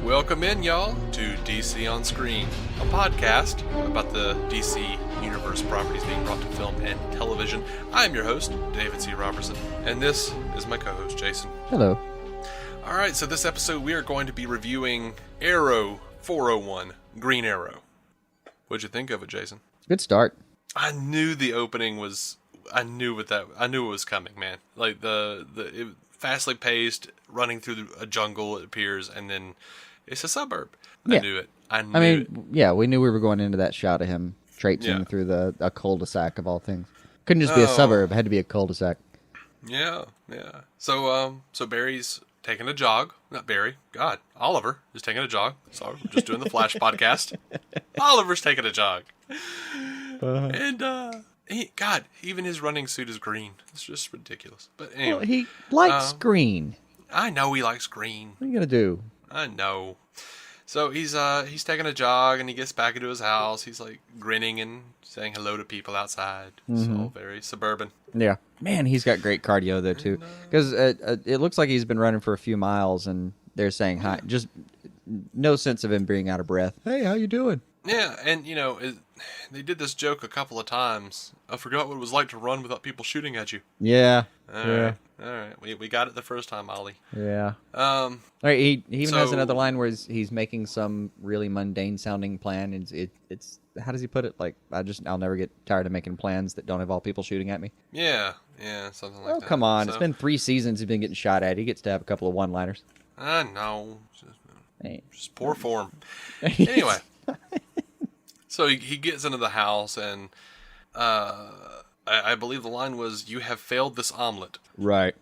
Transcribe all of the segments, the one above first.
Welcome in, y'all, to DC on Screen, a podcast about the DC Universe properties being brought to film and television. I'm your host, David C. Robertson, and this is my co-host, Jason. Hello. Alright, so this episode we are going to be reviewing Arrow 401, Green Arrow. What'd you think of it, Jason? Good start. I knew the opening was... I knew it was coming, man. Like, it fastly paced, running through a jungle, it appears, and then it's a suburb. Yeah. I knew it. I knew it. Yeah, we knew we were going into that shot of him traipsing through a cul-de-sac of all things. Couldn't just be a suburb; it had to be a cul-de-sac. Yeah. So Barry's taking a jog. Not Barry. God, Oliver is taking a jog. Sorry, we're just doing the Flash podcast. Oliver's taking a jog, and even his running suit is green. It's just ridiculous. But anyway, Well, he likes green. I know he likes green. What are you gonna do? I know. So he's taking a jog and he gets back into his house. He's like grinning and saying hello to people outside. It's all very suburban. Yeah, man, he's got great cardio though too. Because it looks like he's been running for a few miles, and they're saying hi. Just no sense of him being out of breath. Hey, how you doing? Yeah, and they did this joke a couple of times. I forgot what it was like to run without people shooting at you. Yeah. All right. We got it the first time, Ollie. Yeah. All right. He even has another line where he's making some really mundane sounding plan. It's how does he put it? Like I'll never get tired of making plans that don't involve people shooting at me. Yeah, something like that. Oh come on! So, It's been 3 seasons he's been getting shot at. He gets to have a couple of one-liners. I know. Just poor form. Hey. Anyway. So he gets into the house and I believe the line was, "You have failed this omelet." Right.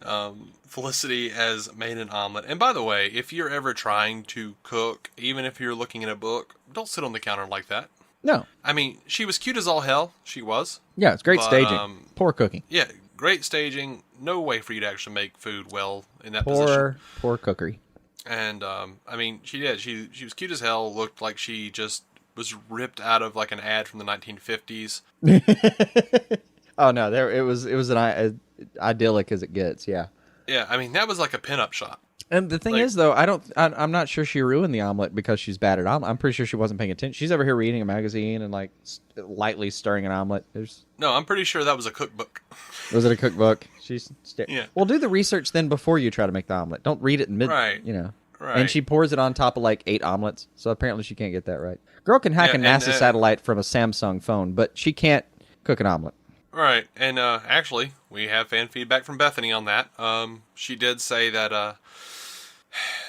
Felicity has made an omelet. And by the way, if you're ever trying to cook, even if you're looking at a book, don't sit on the counter like that. No. I mean, she was cute as all hell. She was. Yeah, it's great staging. Poor cooking. Yeah, great staging. No way for you to actually make food well in that position. Poor cookery. And, I mean, she did. She was cute as hell. Looked like she just was ripped out of like an ad from the 1950s. Oh no, it was an idyllic as it gets. Yeah. Yeah, I mean that was like a pinup shot. And the thing is, though, I'm not sure she ruined the omelet because she's bad at omelet. I'm pretty sure she wasn't paying attention. She's over here reading a magazine and like lightly stirring an omelet. No, I'm pretty sure that was a cookbook. Was it a cookbook? Yeah. Well, do the research then before you try to make the omelet. Don't read it in mid. Right. Right. And she pours it on top of like 8 omelets. So apparently she can't get that right. Girl can hack a NASA satellite from a Samsung phone, but she can't cook an omelet. Right, and actually, we have fan feedback from Bethany on that. She did say that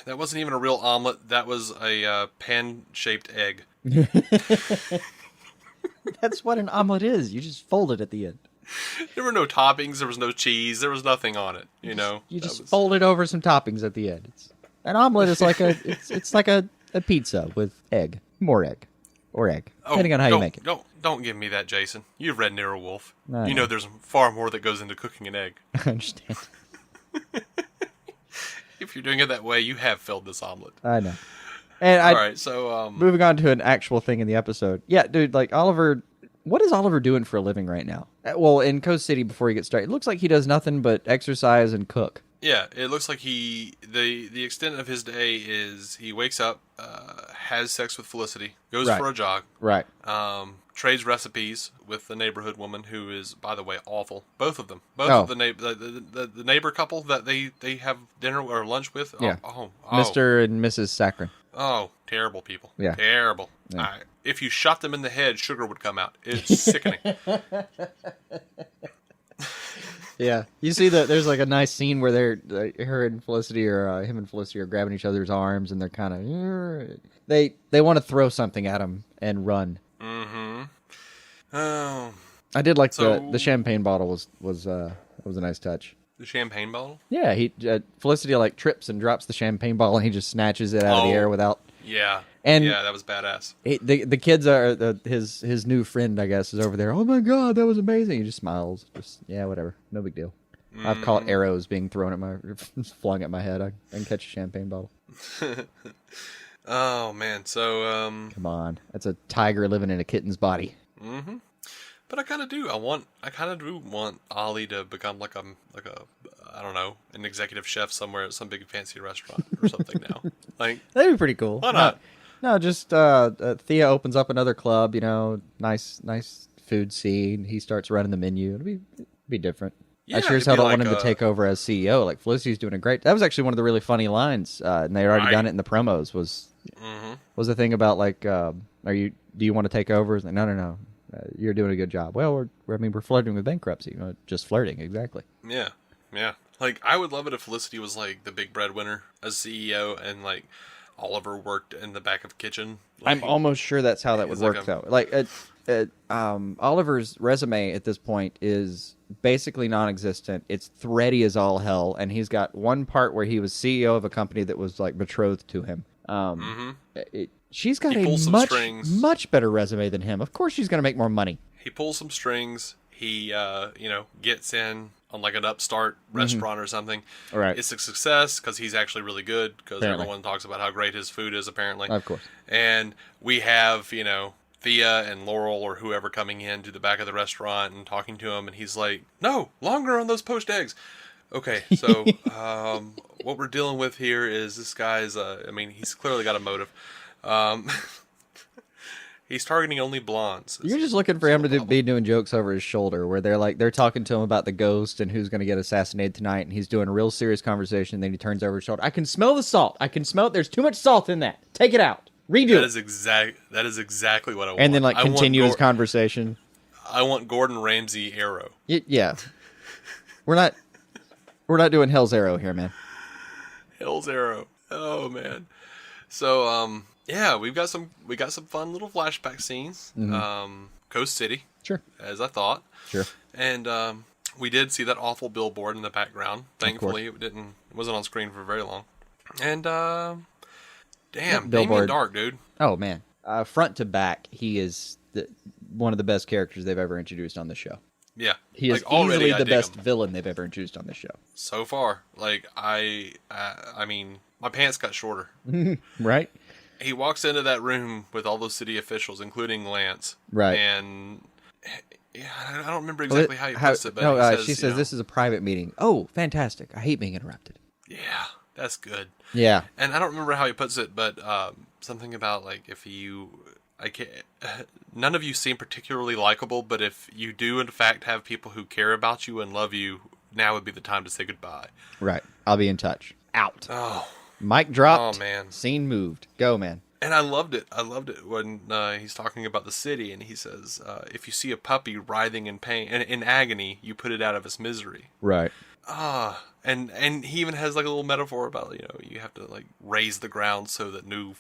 that wasn't even a real omelet. That was a pan-shaped egg. That's what an omelet is. You just fold it at the end. There were no toppings. There was no cheese. There was nothing on it. You just fold it over some toppings at the end. An omelet is like it's like a pizza with egg, more egg, or egg, depending on how you make it. Don't give me that, Jason. You've read Nero Wolfe. No, you know there's far more that goes into cooking an egg. I understand. If you're doing it that way, you have filled this omelet. I know. And all right, so moving on to an actual thing in the episode. Yeah, dude, like Oliver. What is Oliver doing for a living right now? Well, in Coast City, before he gets started, it looks like he does nothing but exercise and cook. Yeah, it looks like the extent of his day is he wakes up, has sex with Felicity, goes for a jog, right? Trades recipes with the neighborhood woman who is, by the way, awful. Both of them, of the neighbor couple that they have dinner or lunch with. Yeah, oh. Mr. and Mrs. Saccharin. Oh, terrible people. Yeah, terrible. Yeah. If you shot them in the head, sugar would come out. It's sickening. Yeah, you see that there's like a nice scene where her and Felicity or him and Felicity are grabbing each other's arms and they're kind of they want to throw something at him and run. Mm-hmm. Oh, I did like the champagne bottle was a nice touch. The champagne bottle? Yeah, Felicity like trips and drops the champagne bottle and he just snatches it out of the air without. Yeah. And yeah, that was badass. The kids are his new friend, I guess, is over there. Oh my god, that was amazing! He just smiles. Whatever, no big deal. I've caught arrows being flung at my head. I can catch a champagne bottle. Oh man, so come on, that's a tiger living in a kitten's body. Mm-hmm. But I kind of do. I kind of do want Ollie to become like a I don't know, an executive chef somewhere at some big fancy restaurant or something now. Like, That'd be pretty cool. why not? No, just Thea opens up another club. Nice food scene. He starts running the menu. It'd be different. Yeah, I sure as hell don't want him to take over as CEO. Like Felicity's doing a great. That was actually one of the really funny lines, and they had already done it in the promos. Was the thing about like, do you want to take over? Like, no. You're doing a good job. Well, we're flirting with bankruptcy. Just flirting, exactly. Yeah. Like, I would love it if Felicity was like the big breadwinner as CEO, and like Oliver worked in the back of the kitchen. Like, I'm almost sure that's how that would work, though. Like, Oliver's resume at this point is basically non-existent. It's thready as all hell, and he's got one part where he was CEO of a company that was like betrothed to him. She's got a much better resume than him. Of course, she's going to make more money. He pulls some strings. He, gets in on like an upstart restaurant or something. All right. It's a success because he's actually really good, because everyone talks about how great his food is, apparently. Of course. And we have, Thea and Laurel or whoever coming in to the back of the restaurant and talking to him, and he's like, no, longer on those poached eggs. Okay, so what we're dealing with here is this guy's, he's clearly got a motive. He's targeting only blondes. You're just looking for him to be doing jokes over his shoulder, where they're talking to him about the ghost and who's going to get assassinated tonight, and he's doing a real serious conversation. And then he turns over his shoulder. I can smell the salt. I can smell it. There's too much salt in that. Take it out. Redo it. That is exactly what I want. And then continue his conversation. I want Gordon Ramsay Arrow. Yeah. We're not doing Hell's Arrow here, man. Hell's Arrow. Oh man. So yeah, we got some fun little flashback scenes. Coast City. Sure. As I thought. Sure. And we did see that awful billboard in the background. Thankfully it wasn't on screen for very long. And damn, Damien Darhk, dude. Oh man. Front to back, he is one of the best characters they've ever introduced on the show. Yeah. He is easily the best villain they've ever introduced on the show. So far. Like, I mean, my pants got shorter. Right? He walks into that room with all those city officials, including Lance. Right. And I don't remember exactly how he puts it, but he says, she says, this is a private meeting. Oh, fantastic. I hate being interrupted. Yeah, that's good. Yeah. And I don't remember how he puts it, but something about, like, none of you seem particularly likable, but if you do, in fact, have people who care about you and love you, now would be the time to say goodbye. Right. I'll be in touch. Out. Oh. Mic dropped. Oh, man. Scene moved. Go, man. And I loved it. I loved it when he's talking about the city, and he says, if you see a puppy writhing in pain, in agony, you put it out of its misery. Right. And he even has like a little metaphor about, you have to like raise the ground so that new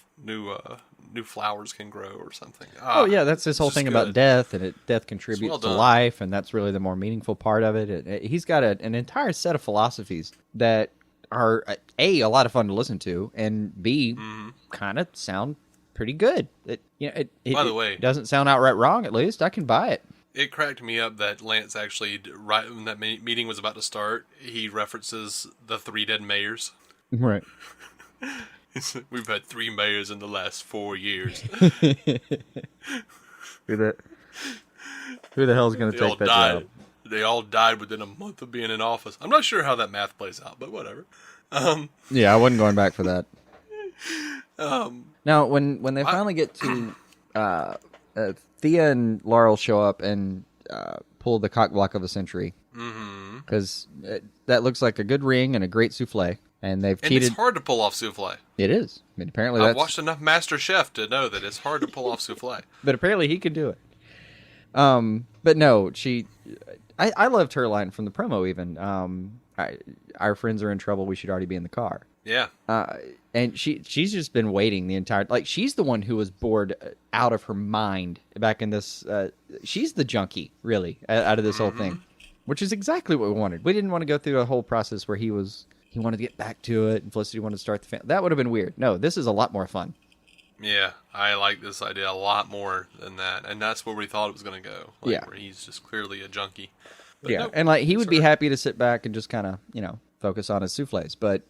flowers can grow or something. Oh yeah, that's this whole thing about death, and death contributes to life, and that's really the more meaningful part of it. He's got an entire set of philosophies that are A, a lot of fun to listen to, and B, kind of sound pretty good. By the way, it doesn't sound outright wrong. At least I can buy it. It cracked me up that Lance actually, right when that meeting was about to start, he references the 3 dead mayors. Right. We've had 3 mayors in the last 4 years. Who the hell's going to take that job? They all died within a month of being in office. I'm not sure how that math plays out, but whatever. Yeah, I wasn't going back for that. Now, when they finally get to Thea and Laurel show up and pull the cock block of a century, because that looks like a good ring and a great souffle, and they've cheated. It's hard to pull off souffle. It is. I mean, apparently I've watched enough Master Chef to know that it's hard to pull off souffle. But apparently he could do it. But no, I loved her line from the promo even. Our friends are in trouble. We should already be in the car. Yeah. And she's just been waiting the entire... Like, she's the one who was bored out of her mind back in this... she's the junkie, really, out of this whole thing. Which is exactly what we wanted. We didn't want to go through a whole process where he wanted to get back to it, and Felicity wanted to start the family. That would have been weird. No, this is a lot more fun. Yeah, I like this idea a lot more than that. And that's where we thought it was going to go. Where he's just clearly a junkie. But yeah, and like he would be happy to sit back and just kind of, focus on his souffles. But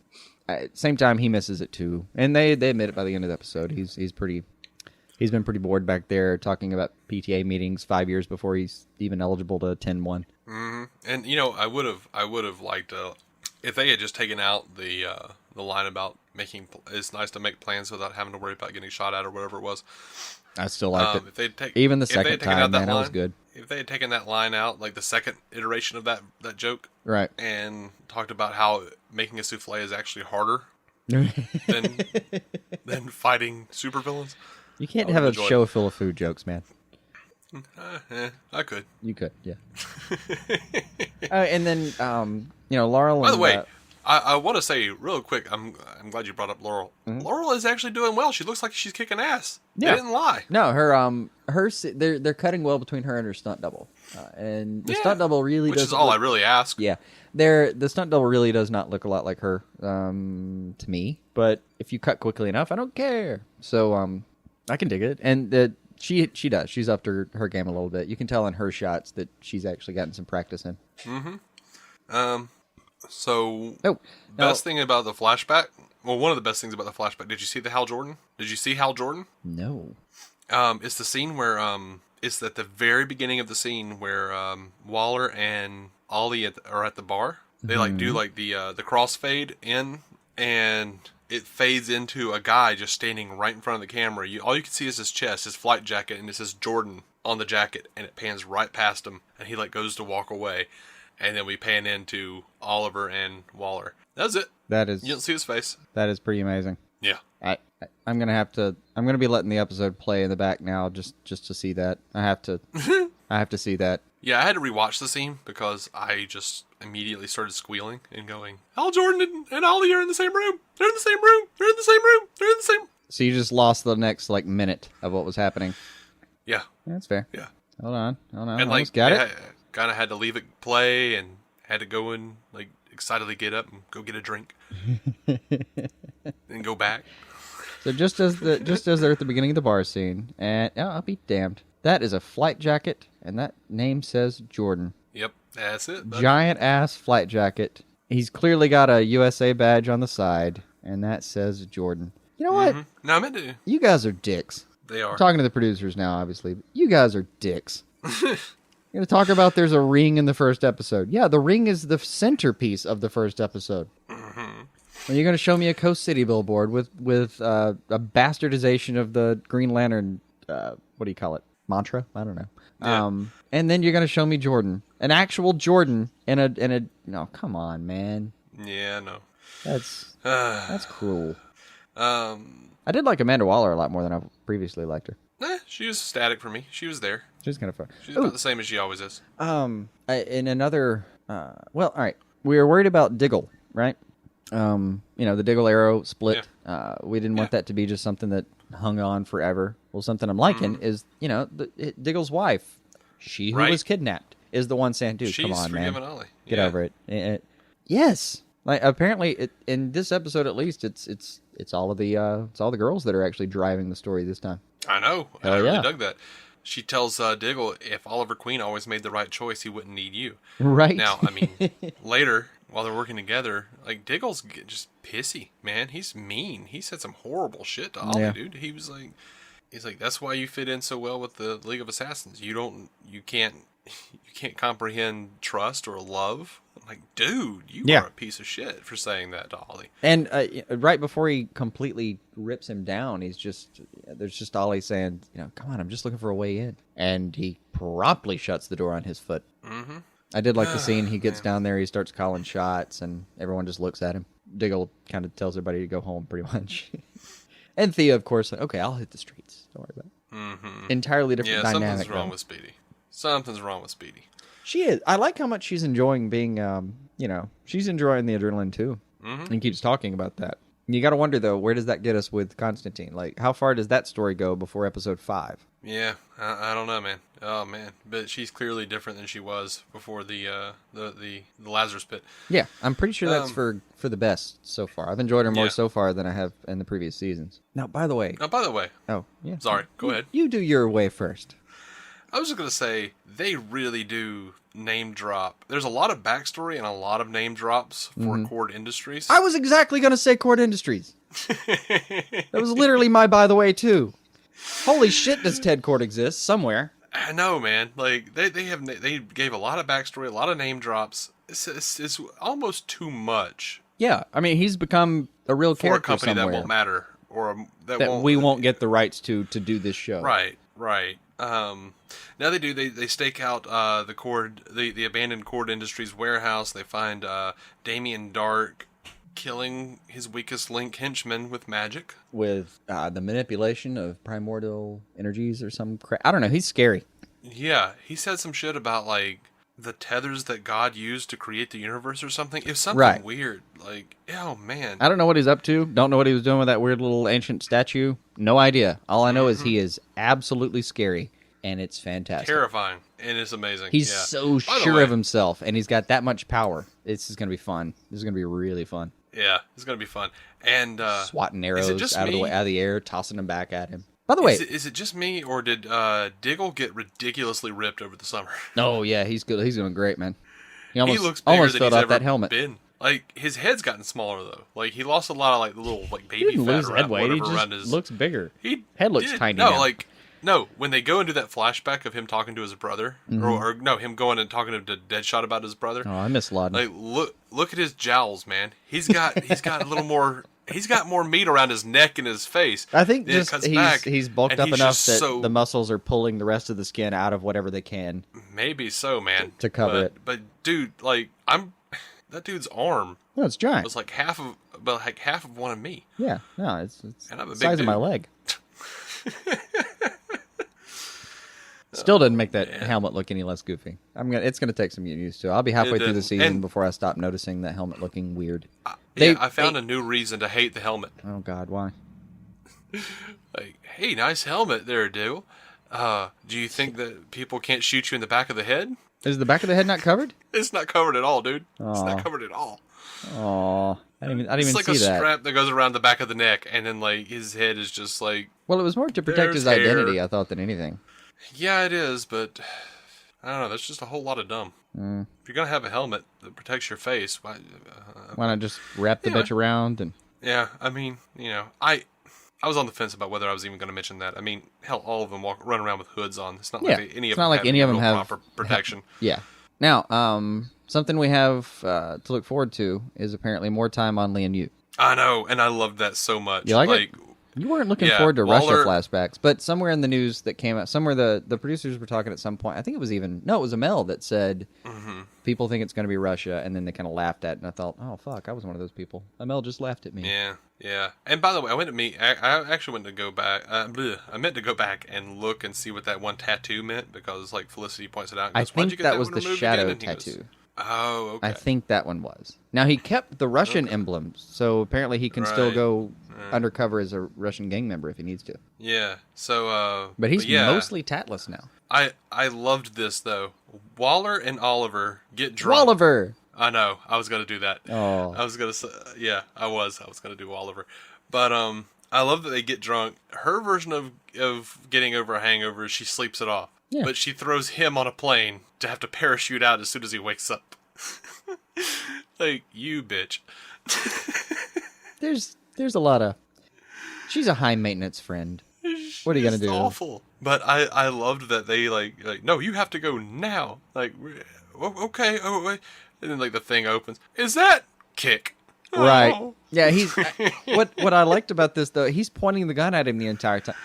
at the same time, he misses it too. And they admit it by the end of the episode. He's been pretty bored back there talking about PTA meetings 5 years before he's even eligible to attend one. And I would have liked if they had just taken out the line about it's nice to make plans without having to worry about getting shot at or whatever it was. I still liked it. If they'd Even the if they had second taken time, out that man, that was line- good. If they had taken that line out, like the second iteration of that joke, Right. and talked about how making a souffle is actually harder than fighting supervillains. You can't I have a would enjoy show full of food jokes, man. I could. You could, yeah. And then, Laurel. By the and, way, I want to say real quick. I'm glad you brought up Laurel. Mm-hmm. Laurel is actually doing well. She looks like she's kicking ass. Yeah. They didn't lie. no, they're cutting well between her and her stunt double, and the stunt double really Which does. is all I really ask. Yeah, the stunt double really does not look a lot like her, to me. But if you cut quickly enough, I don't care. So I can dig it, and she does. She's upped her game a little bit. You can tell in her shots that she's actually gotten some practice in. So, now- best thing about the flashback. Well, one of the best things about the flashback. Did you see the Hal Jordan? Did you see Hal Jordan? No. It's the scene where it's at the very beginning of the scene where Waller and Ollie are at the bar. They do the crossfade in, and it fades into a guy just standing right in front of the camera. All you can see is his chest, his flight jacket, and it says Jordan on the jacket, and it pans right past him, and he goes to walk away, and then we pan into Oliver and Waller. That's it. You don't see his face. That is pretty amazing. Yeah. I'm gonna be letting the episode play in the back now just to see that. I have to see that. Yeah, I had to rewatch the scene because I just immediately started squealing and going, Hal Jordan and Ollie are in the same room. They're in the same room. They're in the same room. They're in the same. So you just lost the next minute of what was happening. Yeah. That's fair. Yeah. Hold on. And Got it. Kind of had to leave it play and had to go and excitedly get up and go get a drink and go back. So just as they're at the beginning of the bar scene, and I'll be damned, that is a flight jacket, and that name says Jordan. Yep, that's it. Buddy. Giant ass flight jacket. He's clearly got a USA badge on the side, and that says Jordan. You know what? No, I meant to. You guys are dicks. They are. I'm talking to the producers now, obviously. But you guys are dicks. You're going to talk about there's a ring in the first episode. Yeah, the ring is the centerpiece of the first episode. And you're going to show me a Coast City billboard with a bastardization of the Green Lantern, what do you call it? Mantra? I don't know. Yeah. And then you're going to show me Jordan. An actual Jordan in a... No, come on, man. Yeah, no. That's cruel. I I did like Amanda Waller a lot more than I previously liked her. She was static for me. She was there. She's kind of fun. She's about the same as she always is. In another... well, all right. We were worried about Diggle, right? The Diggle arrow split. Yeah. We didn't want that to be just something that hung on forever. Well, something I'm liking is, Diggle's wife, she who was kidnapped, is the one saying, "Dude, She's come on, man, Ollie. get over it." Yes, apparently in this episode at least, it's all the girls that are actually driving the story this time. I know. Hell I really yeah. dug that. She tells Diggle, if Oliver Queen always made the right choice, he wouldn't need you. Right. Now, I mean, later, while they're working together, Diggle's just pissy, man. He's mean. He said some horrible shit to Ollie, dude. He's like, that's why you fit in so well with the League of Assassins. You can't comprehend trust or love. I'm like, dude, you are a piece of shit for saying that to Ollie. And right before he completely rips him down, there's just Ollie saying, come on, I'm just looking for a way in. And he promptly shuts the door on his foot. Mm-hmm. I did like the scene. He gets down there, he starts calling shots, and everyone just looks at him. Diggle kind of tells everybody to go home, pretty much. And Thea, of course, okay, I'll hit the streets. Don't worry about it. Mm-hmm. Entirely different dynamic. Something's wrong with Speedy. Something's wrong with Speedy. She is. I like how much she's enjoying being, she's enjoying the adrenaline too. Mm-hmm. And keeps talking about that. You got to wonder, though, where does that get us with Constantine? How far does that story go before episode 5? Yeah, I don't know, man. Oh, man. But she's clearly different than she was before the Lazarus pit. Yeah, I'm pretty sure that's for the best so far. I've enjoyed her more so far than I have in the previous seasons. Now, by the way... Oh, yeah. Sorry, go ahead. You do your way first. I was just going to say, they really do name drop. There's a lot of backstory and a lot of name drops for Cord Industries. I was exactly going to say Cord Industries. That was literally my by the way, too. Holy shit, does Ted Cord exist somewhere? I know, man. Like they gave a lot of backstory, a lot of name drops. It's almost too much Yeah, I mean, he's become a real for a character company somewhere that won't matter or that we won't get the rights to do this show. Right, right. Now they do. They stake out the abandoned Cord Industries warehouse. They find Damien Darhk killing his weakest link henchman with magic. With the manipulation of primordial energies or some crap. I don't know. He's scary. Yeah, he said some shit about like the tethers that God used to create the universe or something. It was something weird. Like, oh man. I don't know what he's up to. Don't know what he was doing with that weird little ancient statue. No idea. All I know is he is absolutely scary, and it's fantastic. Terrifying, and it's amazing. He's so sure of himself, and he's got that much power. This is going to be fun. This is going to be really fun. Yeah, it's going to be fun. And swatting arrows out of the air, tossing them back at him. By the way, is it just me, or did Diggle get ridiculously ripped over the summer? Oh yeah, he's good. He's doing great, man. He looks bigger almost than filled he's out ever that helmet. been. Like his head's gotten smaller though. Like he lost a lot of like the little like baby he didn't fat lose head weight. He around just his. looks bigger. Head looks did. tiny. No, now. No, when they go and do that flashback of him talking to his brother, or no, him going and talking to Deadshot about his brother. Oh, I miss Laden. Like look at his jowls, man. He's got a little more. He's got more meat around his neck and his face. I think just he's bulked up enough that the muscles are pulling the rest of the skin out of whatever they can. Maybe so, man. To cover it. But dude, like that dude's arm. No, it's giant. Was like half of one of me. Yeah, no, it's and I'm a the big size dude. of my leg. Still doesn't make that helmet look any less goofy. It's gonna take some getting used to. I'll be halfway through the season before I stop noticing that helmet looking weird. I found a new reason to hate the helmet. Oh God, why? Like, hey, nice helmet there, Diggle. Do you think that people can't shoot you in the back of the head? Is the back of the head not covered? It's not covered at all, dude. Aww. It's not covered at all. Oh, I didn't even see that. It's like a strap that goes around the back of the neck, and then like his head is just like. Well, it was more to protect his identity, I thought, than anything. Yeah, it is, but I don't know. That's just a whole lot of dumb. If you're gonna have a helmet that protects your face, why not just wrap the bitch around and? Yeah, I mean, I was on the fence about whether I was even going to mention that. I mean, hell, all of them run around with hoods on. It's not like any of them have proper protection. Yeah. Now, something we have to look forward to is apparently more time on Lian Yu. I know, and I loved that so much. You like it? You weren't looking forward to Russia flashbacks, but somewhere in the news that came out, somewhere the producers were talking at some point, I think it was Amel that said people think it's going to be Russia, and then they kind of laughed at it, and I thought, oh, fuck, I was one of those people. Amel just laughed at me. Yeah. And by the way, I actually went to go back, I meant to go back and look and see what that one tattoo meant, because, like, Felicity points it out. I think that was the shadow tattoo. Oh, okay. I think that one was. Now, he kept the Russian emblems, so apparently he can still go undercover as a Russian gang member if he needs to. Yeah, so, But he's mostly tatless now. I loved this, though. Waller and Oliver get drunk. Oliver! I know, I was going to do that. Oh. I was going to say, I was going to do Oliver. But, I love that they get drunk. Her version of getting over a hangover is she sleeps it off. Yeah. But she throws him on a plane to have to parachute out as soon as he wakes up. Like, you bitch. There's a lot of... She's a high-maintenance friend. What are you going to do? It's awful. But I loved that they, like, no, you have to go now. Like, okay. Oh, wait. And then, like, the thing opens. Is that kick? Right. Oh. Yeah, he's... what I liked about this, though, he's pointing the gun at him the entire time.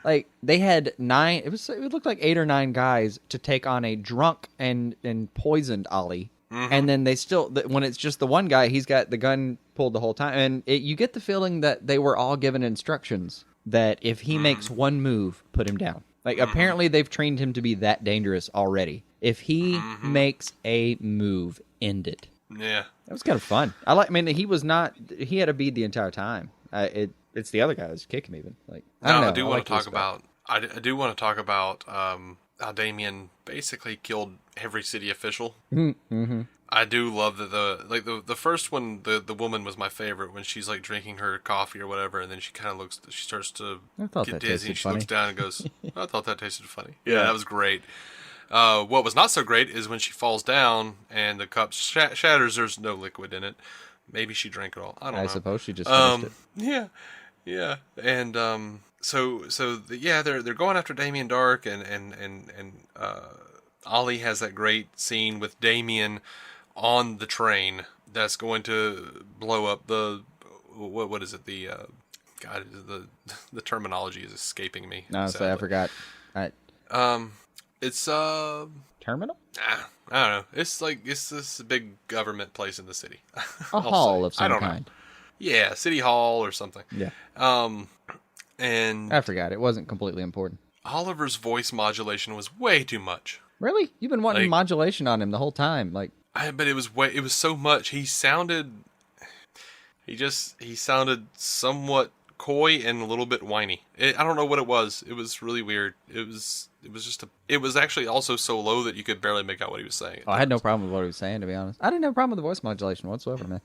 Like, they had 9... It looked like 8 or 9 guys to take on a drunk and poisoned Ollie. Mm-hmm. And then they still... When it's just the one guy, he's got the gun pulled the whole time. And you get the feeling that they were all given instructions that if he makes one move, put him down. Like, apparently they've trained him to be that dangerous already. If he makes a move, end it. Yeah. That was kind of fun. He was not... He had a bead the entire time. It's the other guy that's kicking even. Like, I do want to talk about. I do want to talk about how Damien basically killed every city official. Mm-hmm. I do love that the first one, the woman was my favorite when she's like drinking her coffee or whatever, and then she kind of looks. She starts to get dizzy, and she looks down and goes, "I thought that tasted funny." Yeah, that was great. What was not so great is when she falls down and the cup shatters. There's no liquid in it. Maybe she drank it all. I don't know. I suppose she just finished it. Yeah. Yeah, and they're going after Damien Darhk, and Ollie has that great scene with Damien on the train that's going to blow up the what is it, the God, the terminology is escaping me. Honestly, I forgot. It's Terminal? I don't know. It's this big government place in the city. A hall of some kind. Yeah, City Hall or something. Yeah. And I forgot. It wasn't completely important. Oliver's voice modulation was way too much. Really? You've been wanting modulation on him the whole time. But it was so much. He sounded somewhat coy and a little bit whiny. I don't know what it was. It was really weird. It was actually also so low that you could barely make out what he was saying. I had no problem with what he was saying, to be honest. I didn't have a problem with the voice modulation whatsoever, man.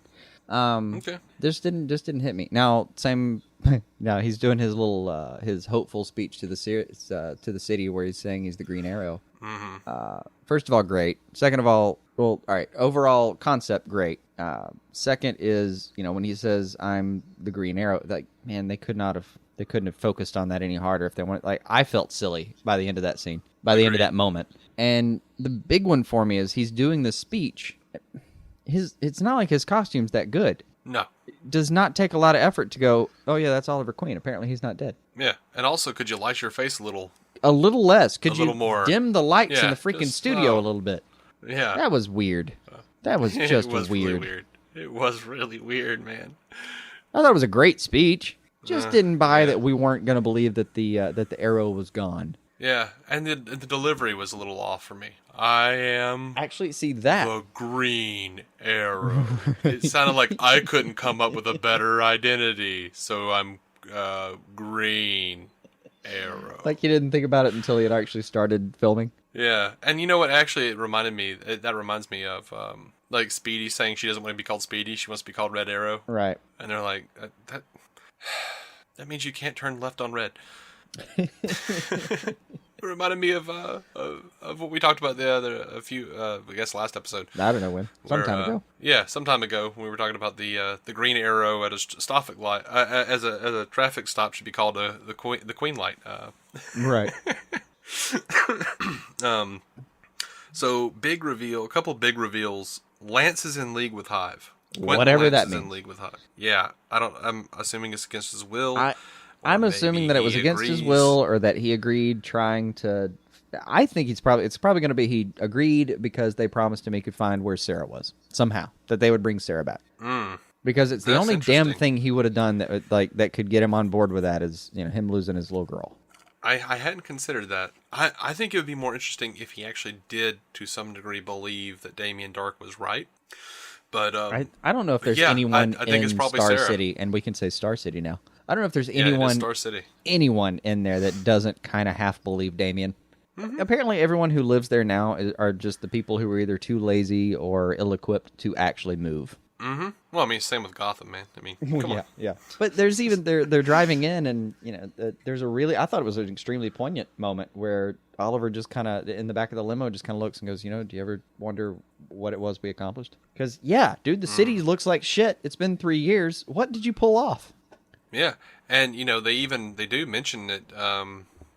Okay. Just didn't hit me. Now, same. Now he's doing his little his hopeful speech to the city where he's saying he's the Green Arrow. Mm-hmm. First of all, great. Second of all, well, all right. Overall concept, great. Second is, when he says I'm the Green Arrow, like, man, they couldn't have focused on that any harder if they wanted. Like, I felt silly by the end of that scene, by the end of that moment. And the big one for me is he's doing the speech. It's not like his costume's that good. No. It does not take a lot of effort to go, oh yeah, that's Oliver Queen. Apparently he's not dead. Yeah, and also, could you light your face a little? A little less. Could you more dim the lights in the freaking studio a little bit? Yeah. That was weird. That was just it was weird. Really weird. It was really weird, man. I thought it was a great speech. Just didn't buy that we weren't going to believe that the arrow was gone. Yeah, and the delivery was a little off for me. I am actually see that the Green Arrow. It sounded like I couldn't come up with a better identity, so I'm Green Arrow. Like you didn't think about it until you had actually started filming. Yeah, and you know what? Actually, that reminds me of like Speedy saying she doesn't want to be called Speedy; she wants to be called Red Arrow. Right. And they're like, that means you can't turn left on red. It reminded me of what we talked about last episode. I don't know when. Some time ago. Yeah, some time ago when we were talking about the green arrow at a traffic light as a traffic stop should be called the Queen light. Right. So big reveal, a couple big reveals. Lance is in league with Hive. Whatever that means. In league with Hive. Yeah, I'm assuming it's against his will. I'm assuming that it was against his will, or that he agreed trying to... I think it's probably going to be he agreed because they promised him he could find where Sarah was. Somehow. That they would bring Sarah back. Because it's the only damn thing he would have done that could get him on board with that is him losing his little girl. I hadn't considered that. I think it would be more interesting if he actually did, to some degree, believe that Damien Darhk was right. But I don't know if there's anyone I think it's in probably Star Sarah. City, and we can say Star City now. I don't know if there's anyone in there that doesn't kind of half believe Damien. Mm-hmm. Apparently, everyone who lives there now are just the people who are either too lazy or ill-equipped to actually move. Mm-hmm. Well, I mean, same with Gotham, man. I mean, come on. Yeah. But there's even they're driving in, and there's a really, I thought it was an extremely poignant moment where Oliver just kind of in the back of the limo just kind of looks and goes, do you ever wonder what it was we accomplished? Because dude, the city looks like shit. It's been 3 years. What did you pull off? Yeah, and they do mention it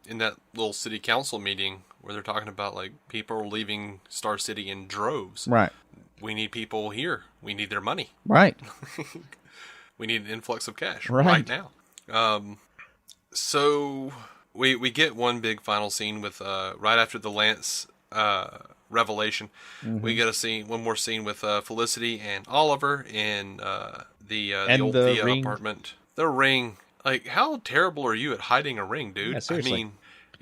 in that little city council meeting where they're talking about like people are leaving Star City in droves. Right. We need people here. We need their money. Right. We need an influx of cash right now. So we get one big final scene with right after the Lance revelation. Mm-hmm. We get one more scene with Felicity and Oliver in the old Thea apartment. The ring. Like, how terrible are you at hiding a ring, dude? Yeah, seriously.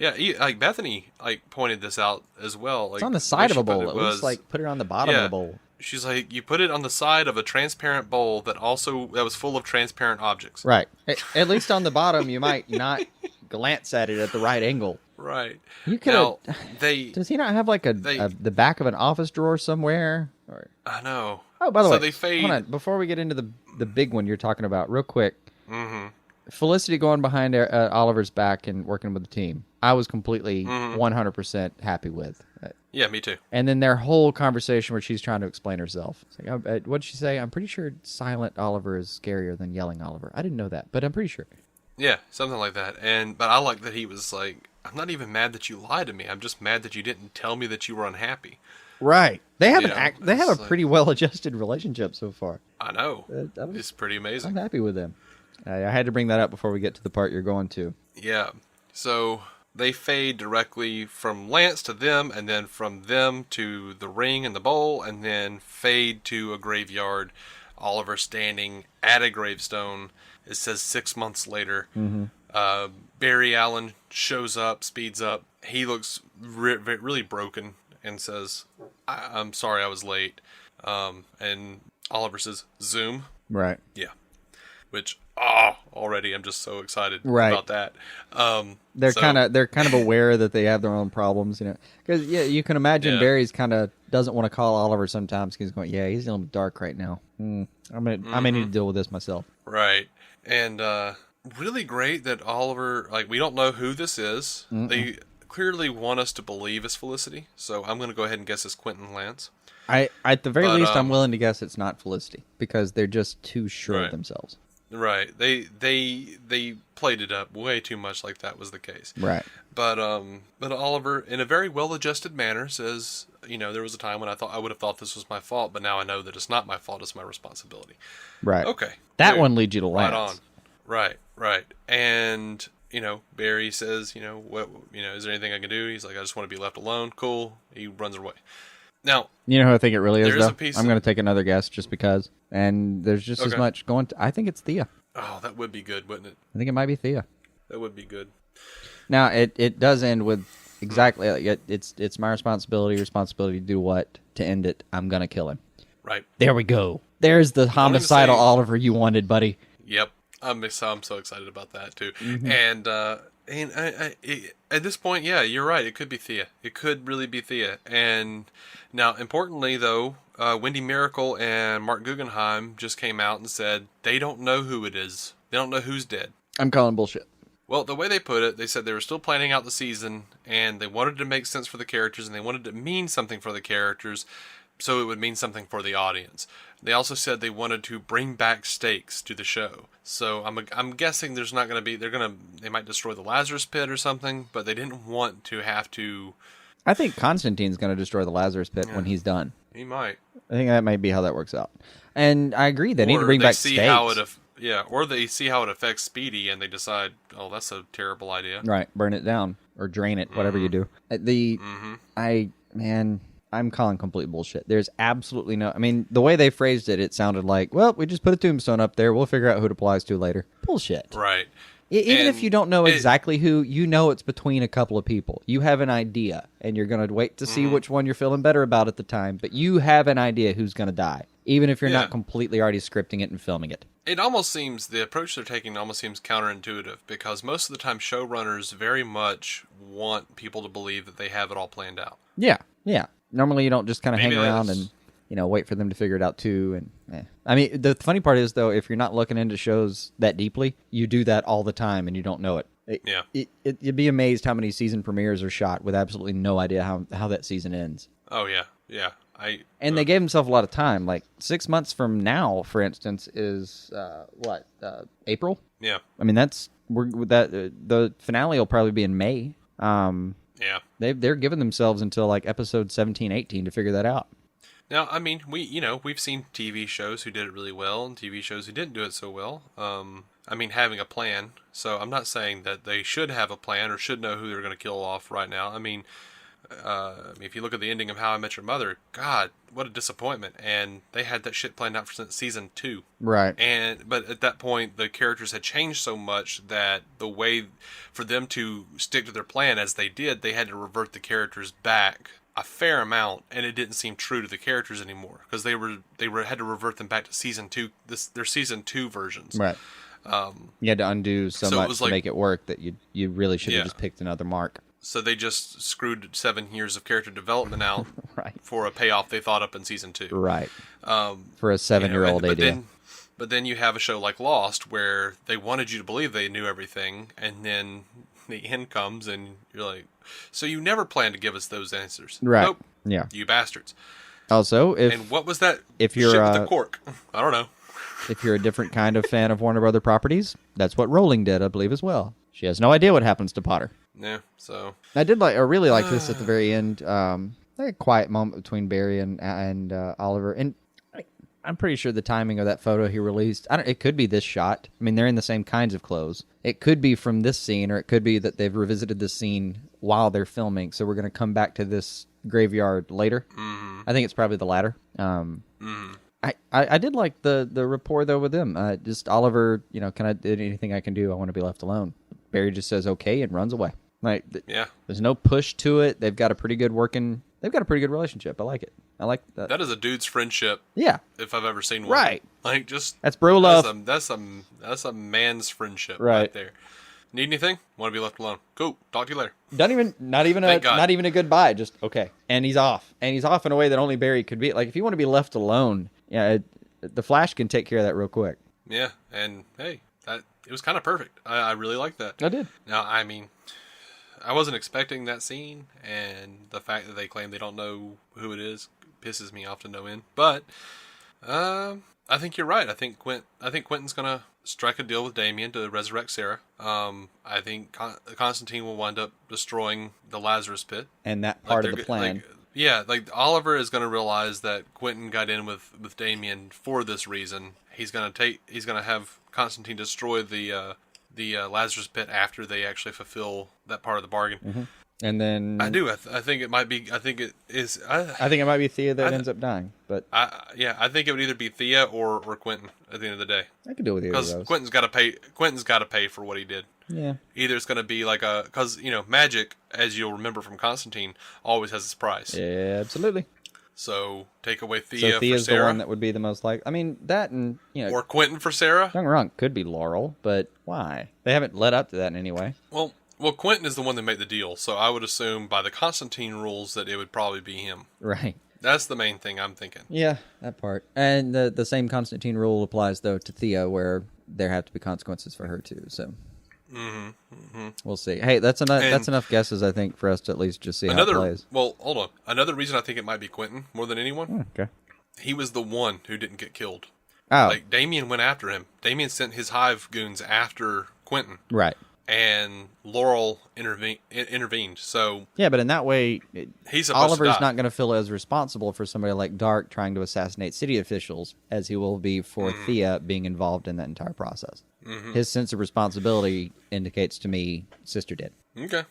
I mean, like Bethany pointed this out as well. Like, it's on the side of a bowl. It looks like put it on the bottom of the bowl. She's like, you put it on the side of a transparent bowl that was full of transparent objects. Right. At least on the bottom, you might not glance at it at the right angle. Right. You could. Does he not have like the back of an office drawer somewhere? Or... I know. Oh, by the way, hold on. Before we get into the big one you're talking about, real quick. Mm-hmm. Felicity going behind Oliver's back and working with the team, I was completely 100% happy with. Yeah, me too. And then their whole conversation where she's trying to explain herself. It's like, what'd she say? I'm pretty sure silent Oliver is scarier than yelling Oliver. I didn't know that, but I'm pretty sure. Yeah, something like that. But I like that he was like, I'm not even mad that you lied to me. I'm just mad that you didn't tell me that you were unhappy. Right. They have they have a it's pretty well-adjusted relationship so far. I know. It's pretty amazing. I'm happy with them. I had to bring that up before we get to the part you're going to. Yeah. So they fade directly from Lance to them, and then from them to the ring and the bowl, and then fade to a graveyard. Oliver standing at a gravestone. It says 6 months later. Mm-hmm. Barry Allen shows up, speeds up. He looks really broken and says, I'm sorry I was late. And Oliver says, Zoom. Right. Yeah. Which, already I'm just so excited right. about that. They're kind of aware that they have their own problems, you know. Because you can imagine Barry's kind of doesn't want to call Oliver sometimes because he's going, he's a little dark right now. I may need to deal with this myself. Right. And really great that Oliver, like, we don't know who this is. Mm-mm. They clearly want us to believe it's Felicity, so I'm going to go ahead and guess it's Quentin Lance. At the very least, I'm willing to guess it's not Felicity because they're just too sure of themselves. Right. They played it up way too much like that was the case. Right. But Oliver, in a very well-adjusted manner, says, there was a time when I would have thought this was my fault, but now I know that it's not my fault, it's my responsibility. Right. Okay. That one leads you to Lance. Right on. Right. And, Barry says, what, is there anything I can do? He's like, I just want to be left alone. Cool. He runs away. Now, you know who I think it really is, though? I'm going to take another guess just because. And there's just as much going I think it's Thea. Oh, that would be good, wouldn't it? I think it might be Thea. That would be good. Now, it does end with exactly, it's my responsibility to do what? To end it. I'm going to kill him. Right. There we go. There's the homicidal Oliver you wanted, buddy. Yep. I'm so excited about that, too. Mm-hmm. And at this point, you're right. It could be Thea. It could really be Thea. And now, importantly, though, Wendy Miracle and Mark Guggenheim just came out and said they don't know who it is. They don't know who's dead. I'm calling bullshit. Well, the way they put it, they said they were still planning out the season, and they wanted to make sense for the characters, and they wanted to mean something for the characters, so it would mean something for the audience. They also said they wanted to bring back stakes to the show. So I'm guessing there's not going to be, they might destroy the Lazarus Pit or something, but they didn't want to have to. I think Constantine's going to destroy the Lazarus Pit when he's done. He might. I think that might be how that works out. And I agree, they need to bring back stakes. Or they see how it affects Speedy and they decide, oh, that's a terrible idea. Right, burn it down or drain it, whatever you do. I'm calling complete bullshit. There's absolutely no... I mean, the way they phrased it, it sounded like, well, we just put a tombstone up there. We'll figure out who it applies to later. Bullshit. Right. Even if you don't know exactly who, you know it's between a couple of people. You have an idea, and you're going to wait to see which one you're feeling better about at the time, but you have an idea who's going to die, even if you're not completely already scripting it and filming it. It almost seems, the approach they're taking almost seems counterintuitive, because most of the time showrunners very much want people to believe that they have it all planned out. Yeah. Normally you don't just kind of hang around and, wait for them to figure it out too. And I mean, the funny part is, though, if you're not looking into shows that deeply, you do that all the time and you don't know it. You'd be amazed how many season premieres are shot with absolutely no idea how that season ends. Oh, yeah. They gave themselves a lot of time. Like 6 months from now, for instance, is April? Yeah. I mean, the finale will probably be in May. Yeah. They're giving themselves until like episode 17, 18 to figure that out. Now, I mean, we've seen TV shows who did it really well and TV shows who didn't do it so well. Having a plan. So I'm not saying that they should have a plan or should know who they're going to kill off right now. I mean, if you look at the ending of How I Met Your Mother, God, what a disappointment. And they had that shit planned out for season 2. Right. But at that point, the characters had changed so much that the way for them to stick to their plan as they did, they had to revert the characters back a fair amount, and it didn't seem true to the characters anymore because they had to revert them back to season 2. Their season 2 versions. Right. You had to undo so much to make it work that you really should have just picked another mark. So they just screwed 7 years of character development out right. for a payoff they thought up in season 2. Right. For a 7-year-old idea. But then you have a show like Lost where they wanted you to believe they knew everything, and then the end comes and you're like, so you never planned to give us those answers. Right. Nope. Yeah. You bastards. Also, and what was that if you're shit with the cork? I don't know. if you're a different kind of fan of Warner Brother properties, that's what Rowling did, I believe, as well. She has no idea what happens to Potter. Yeah, so... I really like this at the very end. Like a quiet moment between Barry and Oliver. And I'm pretty sure the timing of that photo he released, it could be this shot. I mean, they're in the same kinds of clothes. It could be from this scene, or it could be that they've revisited this scene while they're filming. So we're going to come back to this graveyard later. Mm-hmm. I think it's probably the latter. I did like the rapport, though, with them. Just Oliver, can I do anything I can do? I want to be left alone. Barry just says okay and runs away. Like, there's no push to it. They've got a pretty good relationship. I like it. I like that. That is a dude's friendship. Yeah. If I've ever seen one. Right. Like, just... That's bro love. That's a man's friendship right there. Need anything? Want to be left alone? Cool. Talk to you later. Not even a goodbye. Just okay. And he's off. And he's off in a way that only Barry could be. Like, if you want to be left alone, the Flash can take care of that real quick. Yeah. And hey, it was kind of perfect. I really liked that. I did. Now, I mean, I wasn't expecting that scene, and the fact that they claim they don't know who it is pisses me off to no end. But I think you're right. I think Quentin's gonna strike a deal with Damien to resurrect Sarah. I think Constantine will wind up destroying the Lazarus Pit, and that part of the plan. Like Oliver is going to realize that Quentin got in with Damien for this reason. He's going to have Constantine destroy the Lazarus Pit after they actually fulfill that part of the bargain. Mm-hmm. And then I think it might be. I think it is. I think it might be Thea that ends up dying. But I think it would either be Thea or Quentin at the end of the day. I could deal with either of those. Because Quentin's got to pay. Quentin's got to pay for what he did. Yeah. Either it's going to be like because magic, as you'll remember from Constantine, always has its price. Yeah, absolutely. So take away Thea. So Thea's for Sarah. The one that would be the most likely. I mean, that and or Quentin for Sarah. Don't get me wrong, could be Laurel, but why? They haven't led up to that in any way. Well, Quentin is the one that made the deal, so I would assume by the Constantine rules that it would probably be him. Right. That's the main thing I'm thinking. Yeah, that part. And the same Constantine rule applies, though, to Thea, where there have to be consequences for her, too. So we'll see. Hey, that's enough guesses, I think, for us to at least just see how it plays. Well, hold on. Another reason I think it might be Quentin more than anyone. Okay. He was the one who didn't get killed. Oh. Like, Damien went after him. Damien sent his hive goons after Quentin. Right. And Laurel intervened. So yeah, but in that way, Oliver's not going to feel as responsible for somebody like Darhk trying to assassinate city officials as he will be for Thea being involved in that entire process. Mm-hmm. His sense of responsibility indicates to me sister did. Okay.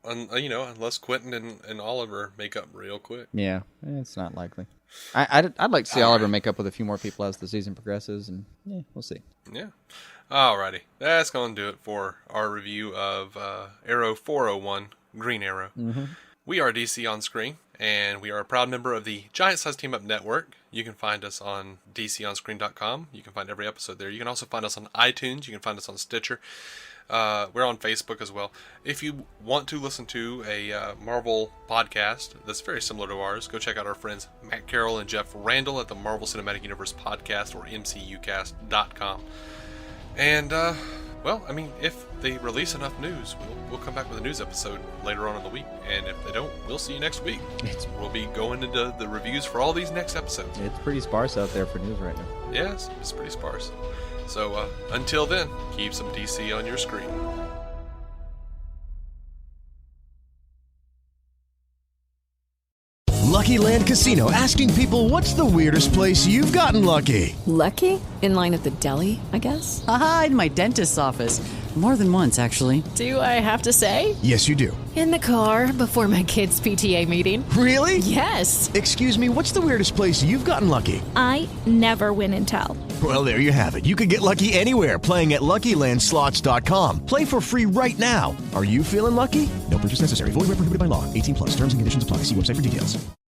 Unless Quentin and Oliver make up real quick. Yeah, it's not likely. I'd like to see Oliver make up with a few more people as the season progresses, and we'll see. Yeah. Alrighty, that's going to do it for our review of Arrow 401, Green Arrow. Mm-hmm. We are DC On Screen, and we are a proud member of the Giant Size Team Up Network. You can find us on DCOnScreen.com. You can find every episode there. You can also find us on iTunes. You can find us on Stitcher. We're on Facebook as well. If you want to listen to a Marvel podcast that's very similar to ours, go check out our friends Matt Carroll and Jeff Randall at the Marvel Cinematic Universe Podcast or MCUcast.com. And, if they release enough news, we'll come back with a news episode later on in the week. And if they don't, we'll see you next week. We'll be going into the reviews for all these next episodes. It's pretty sparse out there for news right now. Yes, it's pretty sparse. So, until then, keep some DC on your screen. Lucky Land Casino, asking people, what's the weirdest place you've gotten lucky? Lucky? In line at the deli, I guess? Aha, in my dentist's office. More than once, actually. Do I have to say? Yes, you do. In the car before my kids' PTA meeting. Really? Yes. Excuse me, what's the weirdest place you've gotten lucky? I never win and tell. Well, there you have it. You can get lucky anywhere, playing at LuckyLandSlots.com. Play for free right now. Are you feeling lucky? No purchase necessary. Void where prohibited by law. 18+. Terms and conditions apply. See website for details.